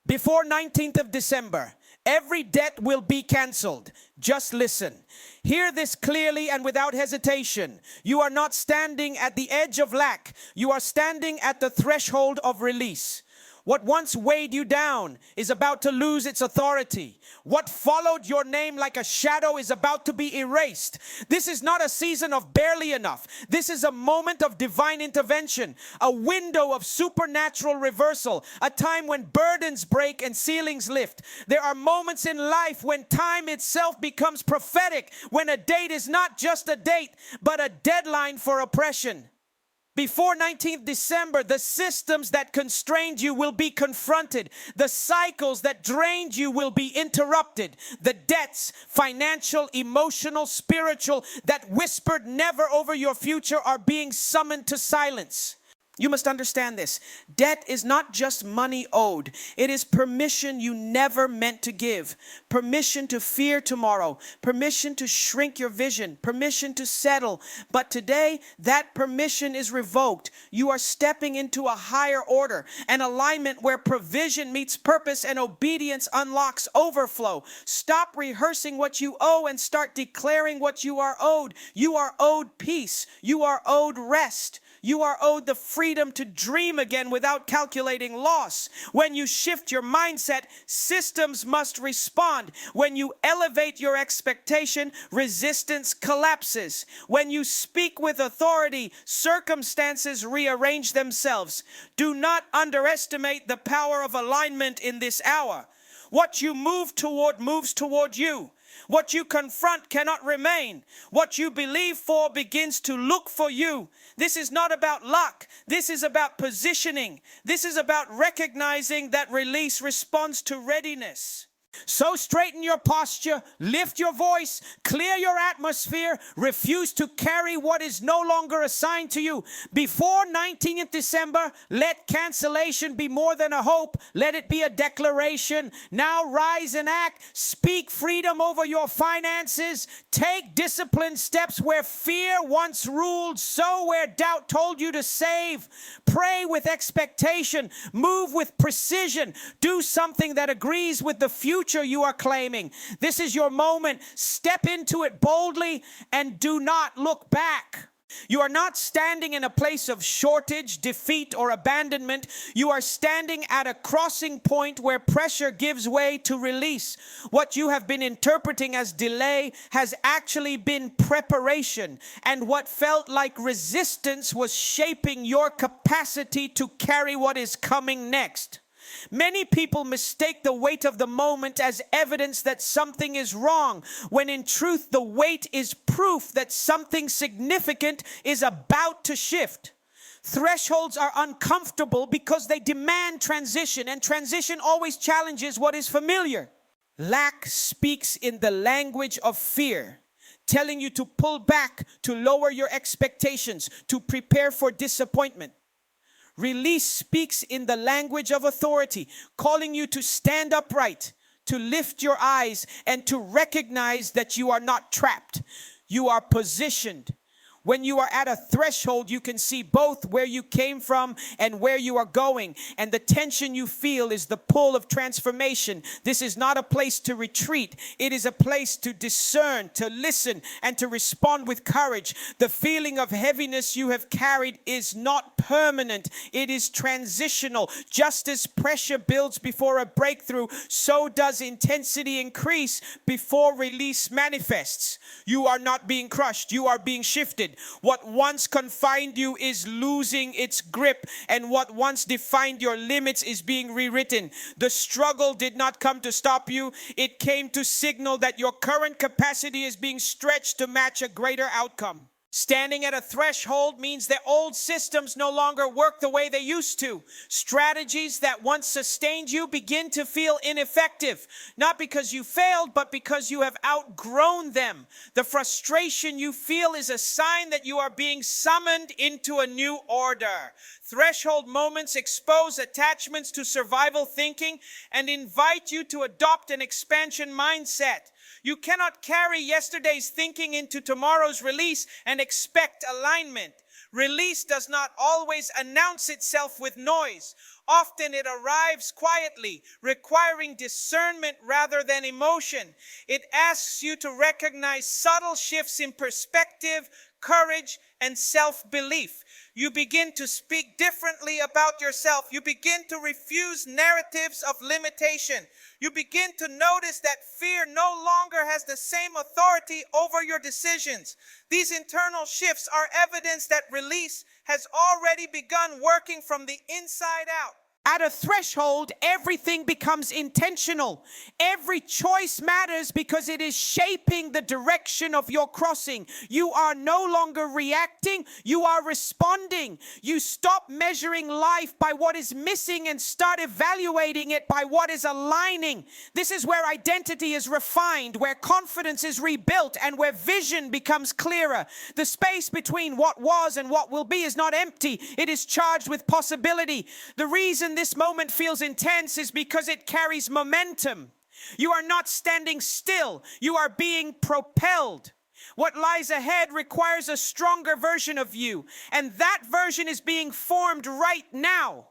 Before 19th of December, every debt will be canceled. Just listen. Hear this clearly and without hesitation. You are not standing at the edge of lack. You are standing at the threshold of release. What once weighed you down is about to lose its authority. What followed your name like a shadow is about to be erased. This is not a season of barely enough. This is a moment of divine intervention, a window of supernatural reversal, a time when burdens break and ceilings lift. There are moments in life when time itself becomes prophetic, when a date is not just a date, but a deadline for oppression. Before 19th December, the systems that constrained you will be confronted. The cycles that drained you will be interrupted. The debts, financial, emotional, spiritual, that whispered never over your future are being summoned to silence. You must understand this. Debt is not just money owed. It is permission you never meant to give. Permission to fear tomorrow. Permission to shrink your vision. Permission to settle. But today, that permission is revoked. You are stepping into a higher order, an alignment where provision meets purpose and obedience unlocks overflow. Stop rehearsing what you owe and start declaring what you are owed. You are owed peace. You are owed rest. You are owed the freedom to dream again without calculating loss. When you shift your mindset, systems must respond. When you elevate your expectation, resistance collapses. When you speak with authority, circumstances rearrange themselves. Do not underestimate the power of alignment in this hour. What you move toward moves toward you. What you confront cannot remain. What you believe for begins to look for you. This is not about luck. This is about positioning. This is about recognizing that release responds to readiness. So straighten your posture, lift your voice, clear your atmosphere, refuse to carry what is no longer assigned to you. Before 19th December, let cancellation be more than a hope. Let it be a declaration. Now rise and act. Speak freedom over your finances. Take disciplined steps where fear once ruled, sow where doubt told you to save. Pray with expectation. Move with precision. Do something that agrees with the future you are claiming. This is your moment. Step into it boldly and do not look back. You are not standing in a place of shortage, defeat, or abandonment. You are standing at a crossing point where pressure gives way to release. What you have been interpreting as delay has actually been preparation, and what felt like resistance was shaping your capacity to carry what is coming next. Many people mistake the weight of the moment as evidence that something is wrong, when in truth the weight is proof that something significant is about to shift. Thresholds are uncomfortable because they demand transition, and transition always challenges what is familiar. Lack speaks in the language of fear, telling you to pull back, to lower your expectations, to prepare for disappointment. Release speaks in the language of authority, calling you to stand upright, to lift your eyes, and to recognize that you are not trapped. You are positioned. When you are at a threshold, you can see both where you came from and where you are going. And the tension you feel is the pull of transformation. This is not a place to retreat. It is a place to discern, to listen, and to respond with courage. The feeling of heaviness you have carried is not permanent. It is transitional. Just as pressure builds before a breakthrough, so does intensity increase before release manifests. You are not being crushed. You are being shifted. What once confined you is losing its grip, and what once defined your limits is being rewritten. The struggle did not come to stop you. It came to signal that your current capacity is being stretched to match a greater outcome. Standing at a threshold means that old systems no longer work the way they used to. Strategies that once sustained you begin to feel ineffective, not because you failed, but because you have outgrown them. The frustration you feel is a sign that you are being summoned into a new order. Threshold moments expose attachments to survival thinking and invite you to adopt an expansion mindset. You cannot carry yesterday's thinking into tomorrow's release and expect alignment. Release does not always announce itself with noise. Often it arrives quietly, requiring discernment rather than emotion. It asks you to recognize subtle shifts in perspective, courage, and self-belief. You begin to speak differently about yourself. You begin to refuse narratives of limitation. You begin to notice that fear no longer has the same authority over your decisions. These internal shifts are evidence that release has already begun working from the inside out. At a threshold, everything becomes intentional. Every choice matters because it is shaping the direction of your crossing. You are no longer reacting, you are responding. You stop measuring life by what is missing and start evaluating it by what is aligning. This is where identity is refined, where confidence is rebuilt, and where vision becomes clearer. The space between what was and what will be is not empty. It is charged with possibility. The reason this moment feels intense is because it carries momentum. You are not standing still. You are being propelled. What lies ahead requires a stronger version of you, and that version is being formed right now.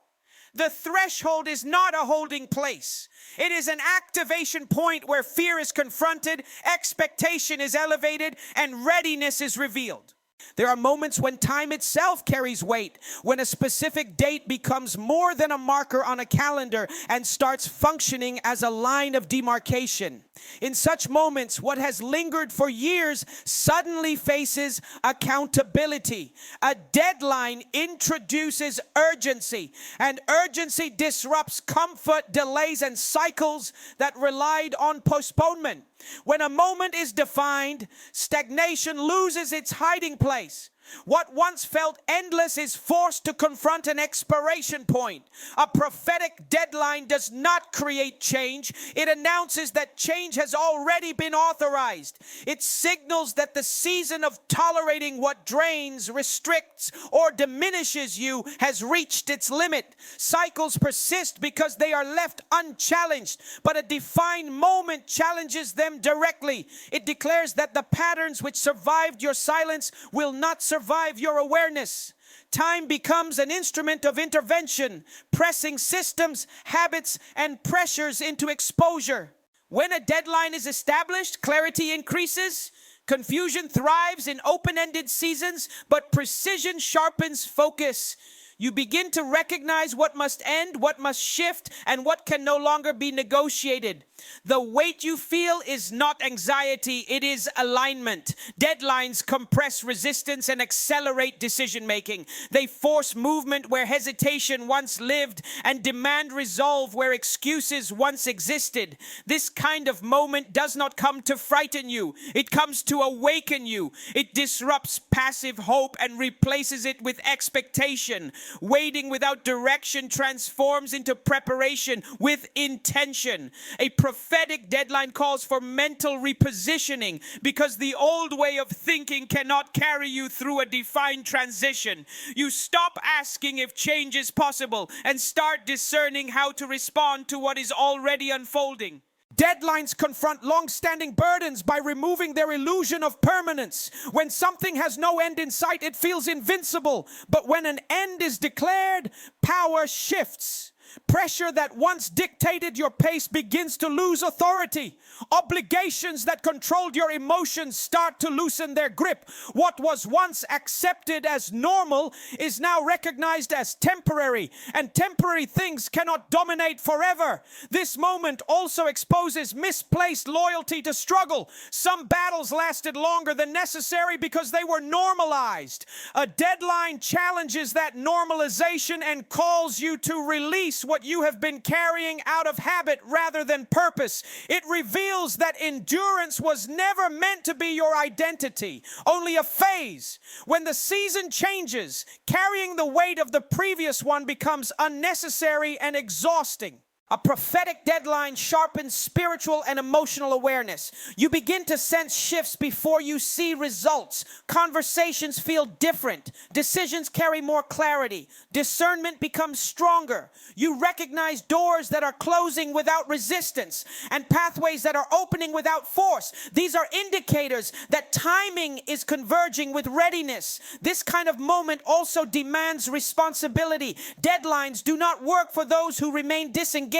The threshold is not a holding place. It is an activation point where fear is confronted, expectation is elevated, and readiness is revealed. There are moments when time itself carries weight, when a specific date becomes more than a marker on a calendar and starts functioning as a line of demarcation. In such moments, what has lingered for years suddenly faces accountability. A deadline introduces urgency, and urgency disrupts comfort, delays, and cycles that relied on postponement. When a moment is defined, stagnation loses its hiding place. What once felt endless is forced to confront an expiration point. A prophetic deadline does not create change. It announces that change has already been authorized. It signals that the season of tolerating what drains, restricts, or diminishes you has reached its limit. Cycles persist because they are left unchallenged, but a defined moment challenges them directly. It declares that the patterns which survived your silence will not survive your awareness. Time becomes an instrument of intervention, pressing systems, habits, and pressures into exposure. When a deadline is established, clarity increases. Confusion thrives in open-ended seasons, but precision sharpens focus. You begin to recognize what must end, what must shift, and what can no longer be negotiated. The weight you feel is not anxiety, it is alignment. Deadlines compress resistance and accelerate decision-making. They force movement where hesitation once lived and demand resolve where excuses once existed. This kind of moment does not come to frighten you. It comes to awaken you. It disrupts passive hope and replaces it with expectation. Waiting without direction transforms into preparation with intention. A prophetic deadline calls for mental repositioning because the old way of thinking cannot carry you through a defined transition. You stop asking if change is possible and start discerning how to respond to what is already unfolding. Deadlines confront long-standing burdens by removing their illusion of permanence. When something has no end in sight, it feels invincible. But when an end is declared, power shifts. Pressure that once dictated your pace begins to lose authority. Obligations that controlled your emotions start to loosen their grip. What was once accepted as normal is now recognized as temporary, and temporary things cannot dominate forever. This moment also exposes misplaced loyalty to struggle. Some battles lasted longer than necessary because they were normalized. A deadline challenges that normalization and calls you to release what you have been carrying out of habit rather than purpose. It reveals that endurance was never meant to be your identity, only a phase. When the season changes, carrying the weight of the previous one becomes unnecessary and exhausting. A prophetic deadline sharpens spiritual and emotional awareness. You begin to sense shifts before you see results. Conversations feel different. Decisions carry more clarity. Discernment becomes stronger. You recognize doors that are closing without resistance and pathways that are opening without force. These are indicators that timing is converging with readiness. This kind of moment also demands responsibility. Deadlines do not work for those who remain disengaged.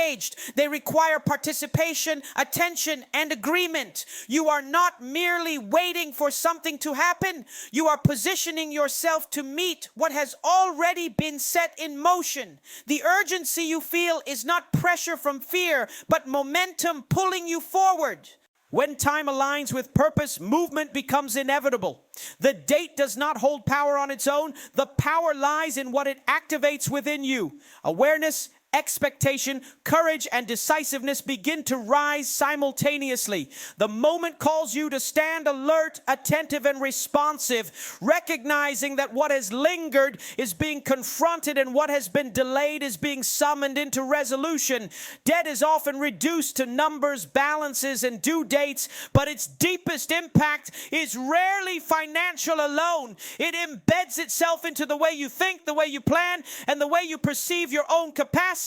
They require participation, attention, and agreement. You are not merely waiting for something to happen. You are positioning yourself to meet what has already been set in motion. The urgency you feel is not pressure from fear, but momentum pulling you forward. When time aligns with purpose, movement becomes inevitable. The date does not hold power on its own. The power lies in what it activates within you. Awareness, expectation, courage, and decisiveness begin to rise simultaneously. The moment calls you to stand alert, attentive, and responsive, recognizing that what has lingered is being confronted and what has been delayed is being summoned into resolution. Debt is often reduced to numbers, balances, and due dates, but its deepest impact is rarely financial alone. It embeds itself into the way you think, the way you plan, and the way you perceive your own capacity.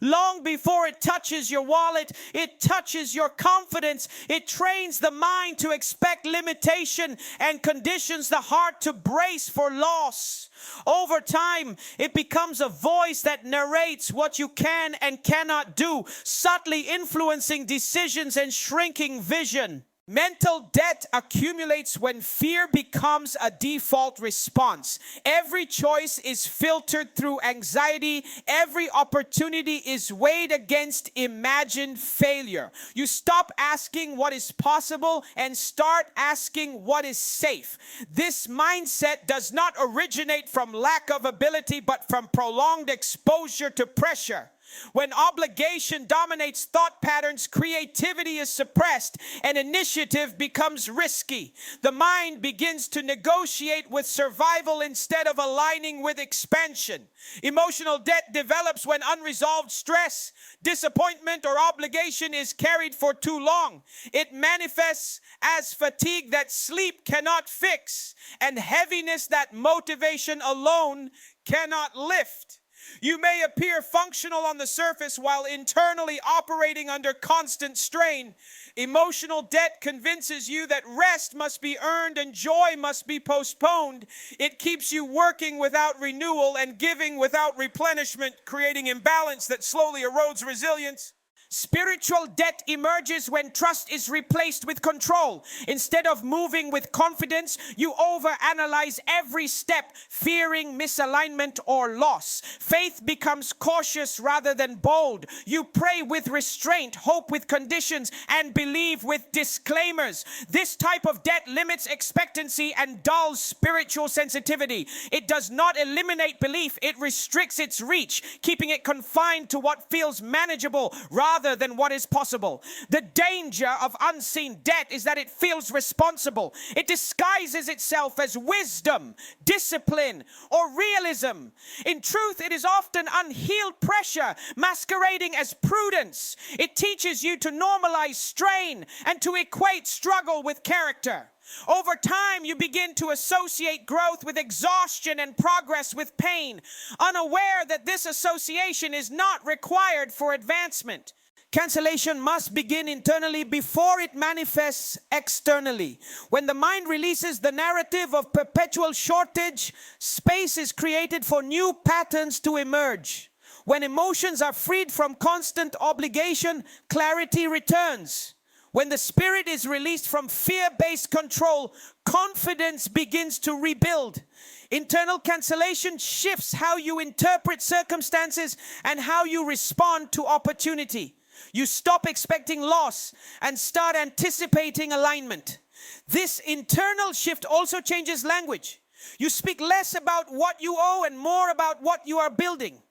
Long before it touches your wallet, it touches your confidence. It trains the mind to expect limitation and conditions the heart to brace for loss. Over time, it becomes a voice that narrates what you can and cannot do, subtly influencing decisions and shrinking vision. Mental debt accumulates when fear becomes a default response. Every choice is filtered through anxiety. Every opportunity is weighed against imagined failure. You stop asking what is possible and start asking what is safe. This mindset does not originate from lack of ability, but from prolonged exposure to pressure. When obligation dominates thought patterns, creativity is suppressed and initiative becomes risky. The mind begins to negotiate with survival instead of aligning with expansion. Emotional debt develops when unresolved stress, disappointment, or obligation is carried for too long. It manifests as fatigue that sleep cannot fix and heaviness that motivation alone cannot lift. You may appear functional on the surface while internally operating under constant strain. Emotional debt convinces you that rest must be earned and joy must be postponed. It keeps you working without renewal and giving without replenishment, creating imbalance that slowly erodes resilience. Spiritual debt emerges when trust is replaced with control. Instead of moving with confidence, you overanalyze every step, fearing misalignment or loss. Faith becomes cautious rather than bold. You pray with restraint, hope with conditions, and believe with disclaimers. This type of debt limits expectancy and dulls spiritual sensitivity. It does not eliminate belief, it restricts its reach, keeping it confined to what feels manageable rather than what is possible. The danger of unseen debt is that it feels responsible. It disguises itself as wisdom, discipline, or realism. In truth, it is often unhealed pressure masquerading as prudence. It teaches you to normalize strain and to equate struggle with character. Over time, you begin to associate growth with exhaustion and progress with pain, unaware that this association is not required for advancement. Cancellation must begin internally before it manifests externally. When the mind releases the narrative of perpetual shortage, space is created for new patterns to emerge. When emotions are freed from constant obligation, clarity returns. When the spirit is released from fear-based control, confidence begins to rebuild. Internal cancellation shifts how you interpret circumstances and how you respond to opportunity. You stop expecting loss and start anticipating alignment. This internal shift also changes language. You speak less about what you owe and more about what you are building.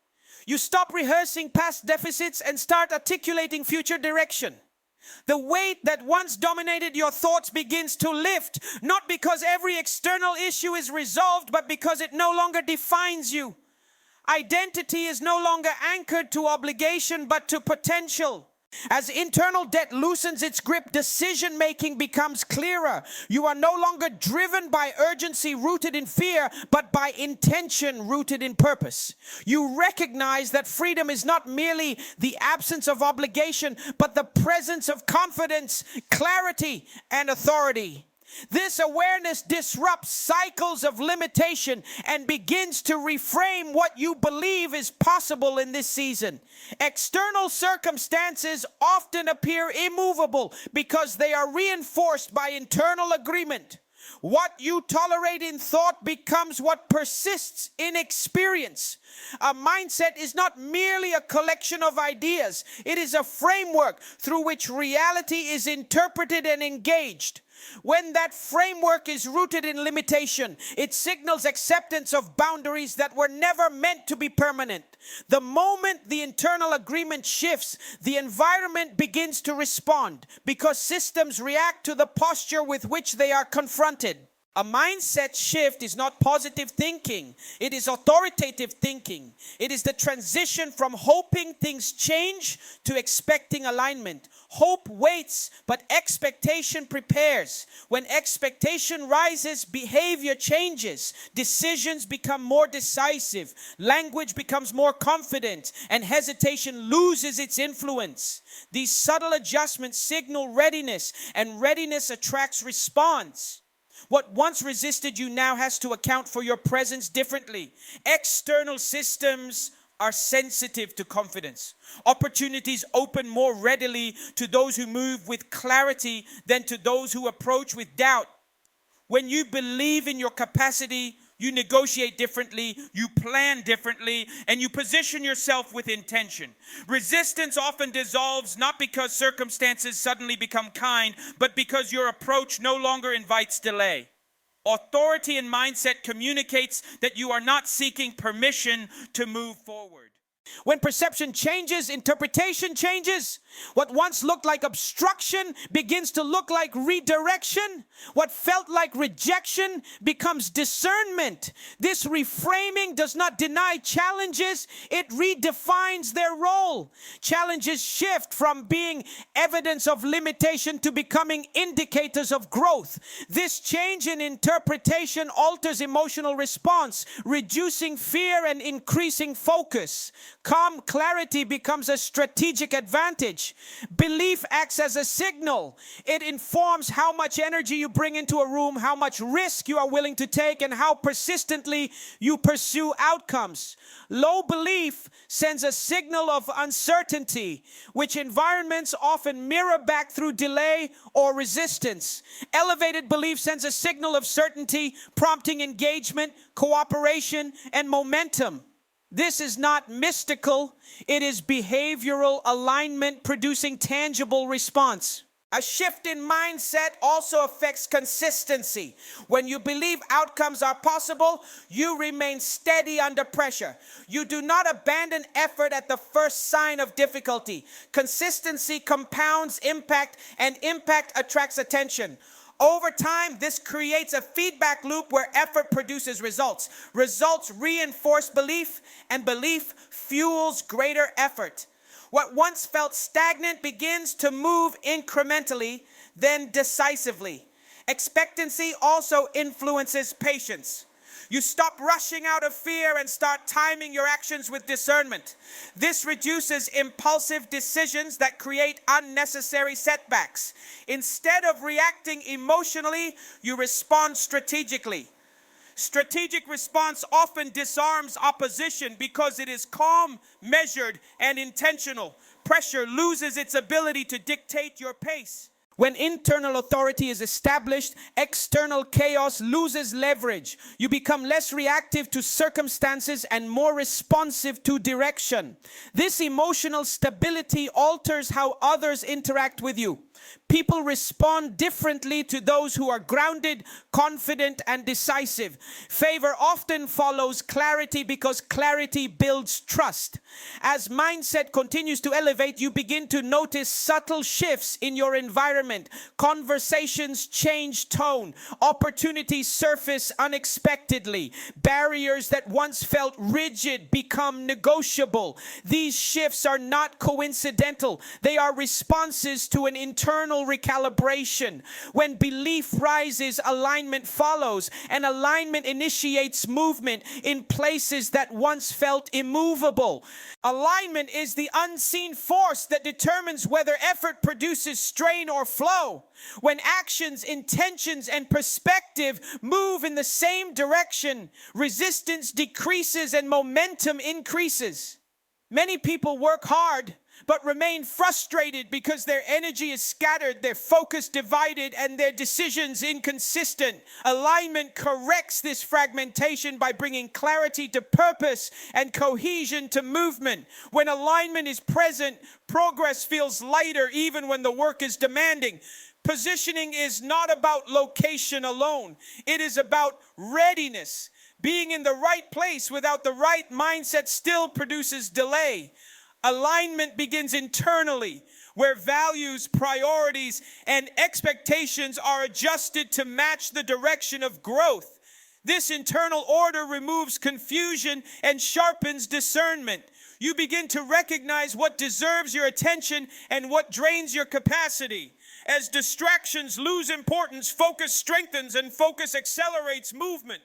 You stop rehearsing past deficits and start articulating future direction. The weight that once dominated your thoughts begins to lift, not because every external issue is resolved, but because it no longer defines you. Identity is no longer anchored to obligation but to potential. As internal debt loosens its grip, decision-making becomes clearer. You are no longer driven by urgency rooted in fear, but by intention rooted in purpose. You recognize that freedom is not merely the absence of obligation, but the presence of confidence, clarity, and authority. This awareness disrupts cycles of limitation and begins to reframe what you believe is possible in this season. External circumstances often appear immovable because they are reinforced by internal agreement. What you tolerate in thought becomes what persists in experience. A mindset is not merely a collection of ideas. It is a framework through which reality is interpreted and engaged. When that framework is rooted in limitation, it signals acceptance of boundaries that were never meant to be permanent. The moment the internal agreement shifts, the environment begins to respond because systems react to the posture with which they are confronted. A mindset shift is not positive thinking. It is authoritative thinking. It is the transition from hoping things change to expecting alignment. Hope waits, but expectation prepares. When expectation rises, behavior changes. Decisions become more decisive. Language becomes more confident, and hesitation loses its influence. These subtle adjustments signal readiness, and readiness attracts response. What once resisted you now has to account for your presence differently. External systems are sensitive to confidence. Opportunities open more readily to those who move with clarity than to those who approach with doubt. When you believe in your capacity, you negotiate differently, you plan differently, and you position yourself with intention. Resistance often dissolves not because circumstances suddenly become kind, but because your approach no longer invites delay. Authority and mindset communicates that you are not seeking permission to move forward. When perception changes, interpretation changes. What once looked like obstruction begins to look like redirection. What felt like rejection becomes discernment. This reframing does not deny challenges, it redefines their role. Challenges shift from being evidence of limitation to becoming indicators of growth. This change in interpretation alters emotional response, reducing fear and increasing focus. Calm clarity becomes a strategic advantage. Belief acts as a signal. It informs how much energy you bring into a room, how much risk you are willing to take, and how persistently you pursue outcomes. Low belief sends a signal of uncertainty, which environments often mirror back through delay or resistance. Elevated belief sends a signal of certainty, prompting engagement, cooperation, and momentum. This is not mystical, it is behavioral alignment producing tangible response. A shift in mindset also affects consistency. When you believe outcomes are possible, you remain steady under pressure. You do not abandon effort at the first sign of difficulty. Consistency compounds impact, and impact attracts attention. Over time, this creates a feedback loop where effort produces results. Results reinforce belief, and belief fuels greater effort. What once felt stagnant begins to move incrementally, then decisively. Expectancy also influences patience. You stop rushing out of fear and start timing your actions with discernment. This reduces impulsive decisions that create unnecessary setbacks. Instead of reacting emotionally, you respond strategically. Strategic response often disarms opposition because it is calm, measured, and intentional. Pressure loses its ability to dictate your pace. When internal authority is established, external chaos loses leverage. You become less reactive to circumstances and more responsive to direction. This emotional stability alters how others interact with you. People respond differently to those who are grounded, confident, and decisive. Favor often follows clarity because clarity builds trust. As mindset continues to elevate, you begin to notice subtle shifts in your environment. Conversations change tone. Opportunities surface unexpectedly. Barriers that once felt rigid become negotiable. These shifts are not coincidental. They are responses to an internal recalibration. When belief rises, alignment follows, and alignment initiates movement in places that once felt immovable. Alignment is the unseen force that determines whether effort produces strain or flow. When actions, intentions, and perspective move in the same direction, resistance decreases and momentum increases. Many people work hard but remain frustrated because their energy is scattered, their focus divided, and their decisions inconsistent. Alignment corrects this fragmentation by bringing clarity to purpose and cohesion to movement. When alignment is present, progress feels lighter even when the work is demanding. Positioning is not about location alone. It is about readiness. Being in the right place without the right mindset still produces delay. Alignment begins internally, where values, priorities, and expectations are adjusted to match the direction of growth. This internal order removes confusion and sharpens discernment. You begin to recognize what deserves your attention and what drains your capacity. As distractions lose importance, focus strengthens, and focus accelerates movement.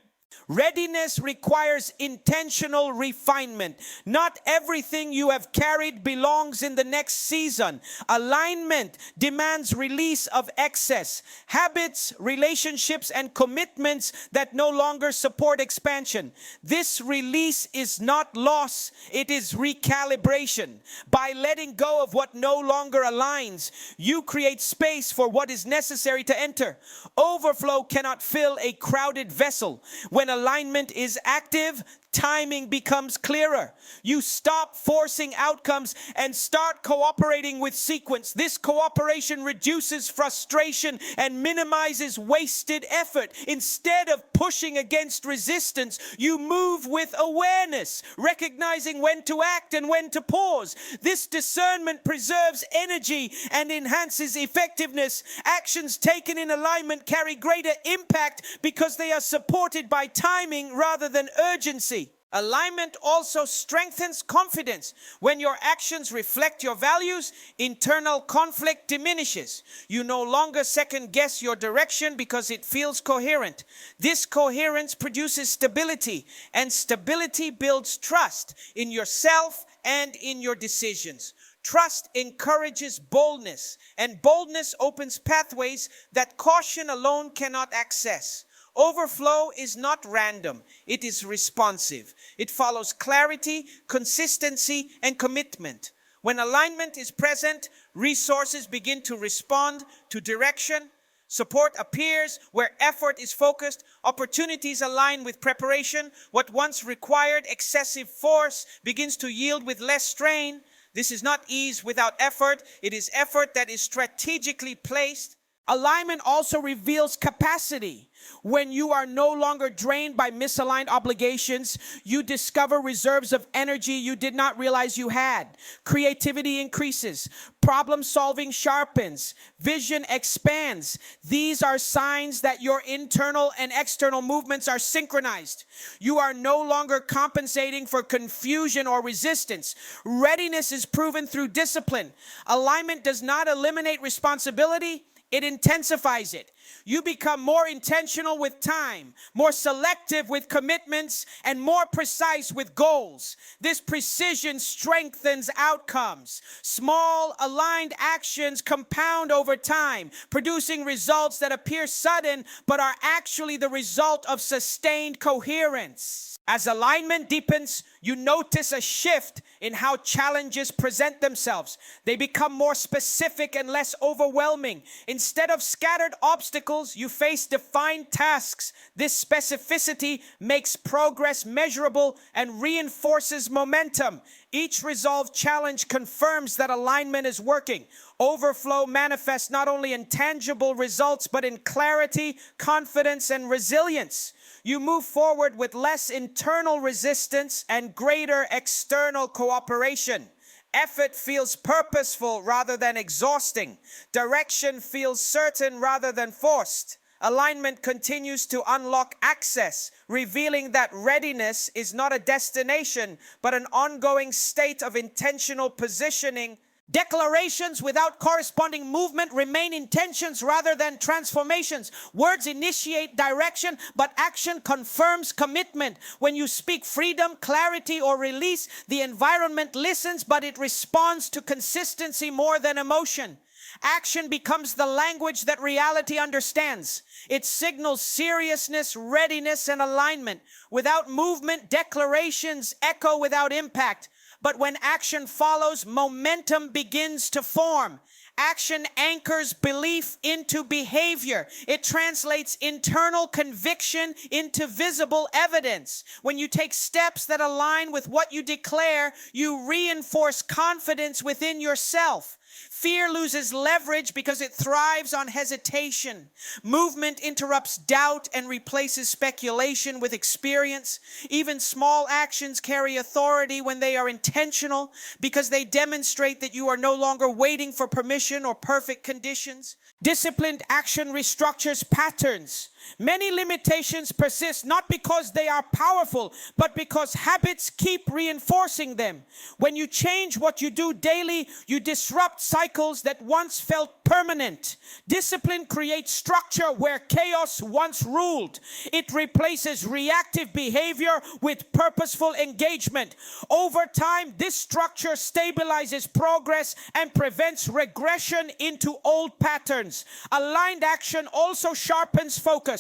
Readiness requires intentional refinement. Not everything you have carried belongs in the next season. Alignment demands release of excess, habits, relationships, and commitments that no longer support expansion. This release is not loss, it is recalibration. By letting go of what no longer aligns, you create space for what is necessary to enter. Overflow cannot fill a crowded vessel. When alignment is active, timing becomes clearer. You stop forcing outcomes and start cooperating with sequence. This cooperation reduces frustration and minimizes wasted effort. Instead of pushing against resistance, you move with awareness, recognizing when to act and when to pause. This discernment preserves energy and enhances effectiveness. Actions taken in alignment carry greater impact because they are supported by timing rather than urgency. Alignment also strengthens confidence. When your actions reflect your values, internal conflict diminishes. You no longer second guess your direction because it feels coherent. This coherence produces stability, and stability builds trust in yourself and in your decisions. Trust encourages boldness, and boldness opens pathways that caution alone cannot access. Overflow is not random, it is responsive. It follows clarity, consistency, and commitment. When alignment is present, resources begin to respond to direction. Support appears where effort is focused. Opportunities align with preparation. What once required excessive force begins to yield with less strain. This is not ease without effort. It is effort that is strategically placed. Alignment also reveals capacity. When you are no longer drained by misaligned obligations, you discover reserves of energy you did not realize you had. Creativity increases. Problem solving sharpens. Vision expands. These are signs that your internal and external movements are synchronized. You are no longer compensating for confusion or resistance. Readiness is proven through discipline. Alignment does not eliminate responsibility. It intensifies it. You become more intentional with time, more selective with commitments, and more precise with goals. This precision strengthens outcomes. Small, aligned actions compound over time, producing results that appear sudden but are actually the result of sustained coherence. As alignment deepens, you notice a shift in how challenges present themselves. They become more specific and less overwhelming. Instead of scattered obstacles, obstacles, you face defined tasks. This specificity makes progress measurable and reinforces momentum. Each resolved challenge confirms that alignment is working. Overflow manifests not only in tangible results, but in clarity, confidence, and resilience. You move forward with less internal resistance and greater external cooperation. Effort feels purposeful rather than exhausting. Direction feels certain rather than forced. Alignment continues to unlock access, revealing that readiness is not a destination, but an ongoing state of intentional positioning. Declarations without corresponding movement remain intentions rather than transformations. Words initiate direction, but action confirms commitment. When you speak freedom, clarity, or release, the environment listens, but it responds to consistency more than emotion. Action becomes the language that reality understands. It signals seriousness, readiness, and alignment. Without movement, declarations echo without impact. But when action follows, momentum begins to form. Action anchors belief into behavior. It translates internal conviction into visible evidence. When you take steps that align with what you declare, you reinforce confidence within yourself. Fear loses leverage because it thrives on hesitation. Movement interrupts doubt and replaces speculation with experience. Even small actions carry authority when they are intentional because they demonstrate that you are no longer waiting for permission or perfect conditions. Disciplined action restructures patterns. Many limitations persist not because they are powerful, but because habits keep reinforcing them. When you change what you do daily, you disrupt cycles that once felt permanent. Discipline creates structure where chaos once ruled. It replaces reactive behavior with purposeful engagement. Over time, this structure stabilizes progress and prevents regression into old patterns. Aligned action also sharpens focus.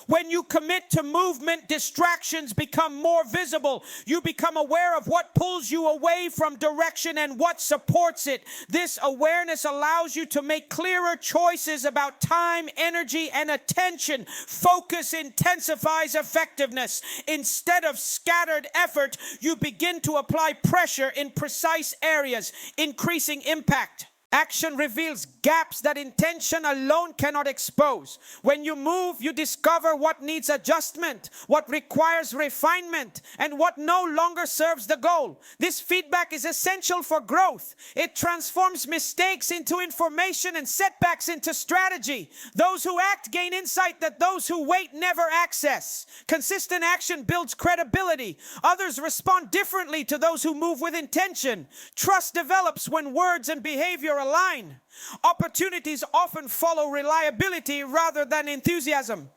When you commit to movement, distractions become more visible. You become aware of what pulls you away from direction and what supports it. This awareness allows you to make clearer choices about time, energy, and attention. Focus intensifies effectiveness. Instead of scattered effort, you begin to apply pressure in precise areas, increasing impact. Action reveals gaps that intention alone cannot expose. When you move, you discover what needs adjustment, what requires refinement, and what no longer serves the goal. This feedback is essential for growth. It transforms mistakes into information and setbacks into strategy. Those who act gain insight that those who wait never access. Consistent action builds credibility. Others respond differently to those who move with intention. Trust develops when words and behavior align. Opportunities often follow reliability rather than enthusiasm.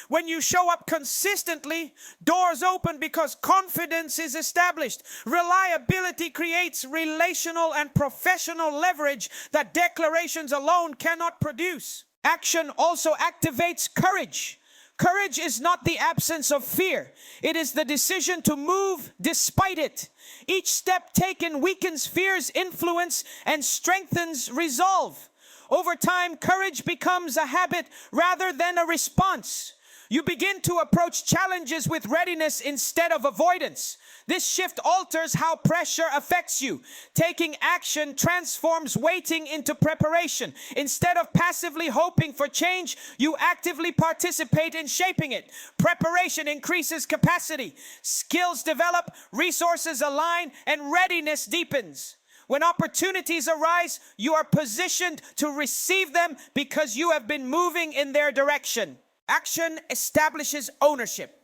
When you show up consistently, doors open because confidence is established. Reliability creates relational and professional leverage that declarations alone cannot produce. Action also activates courage. Courage is not the absence of fear. It is the decision to move despite it. Each step taken weakens fear's influence and strengthens resolve. Over time, courage becomes a habit rather than a response. You begin to approach challenges with readiness instead of avoidance. This shift alters how pressure affects you. Taking action transforms waiting into preparation. Instead of passively hoping for change, you actively participate in shaping it. Preparation increases capacity. Skills develop, resources align, and readiness deepens. When opportunities arise, you are positioned to receive them because you have been moving in their direction. Action establishes ownership.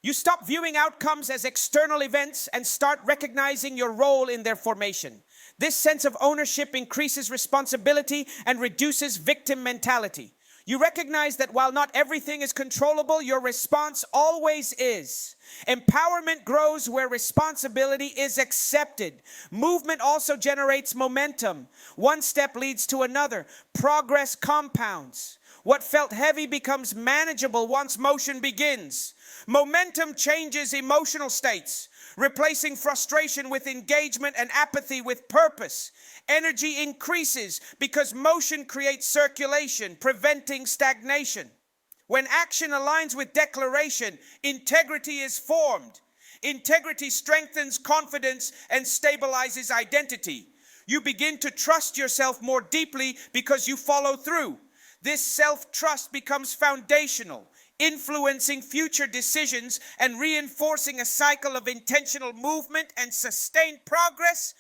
You stop viewing outcomes as external events and start recognizing your role in their formation. This sense of ownership increases responsibility and reduces victim mentality. You recognize that while not everything is controllable, your response always is. Empowerment grows where responsibility is accepted. Movement also generates momentum. One step leads to another. Progress compounds. What felt heavy becomes manageable once motion begins. Momentum changes emotional states. replacing frustration with engagement and apathy with purpose. Energy increases because motion creates circulation, preventing stagnation. When action aligns with declaration, integrity is formed. Integrity strengthens confidence and stabilizes identity. You begin to trust yourself more deeply because you follow through. This self-trust becomes foundational, influencing future decisions and reinforcing a cycle of intentional movement and sustained progress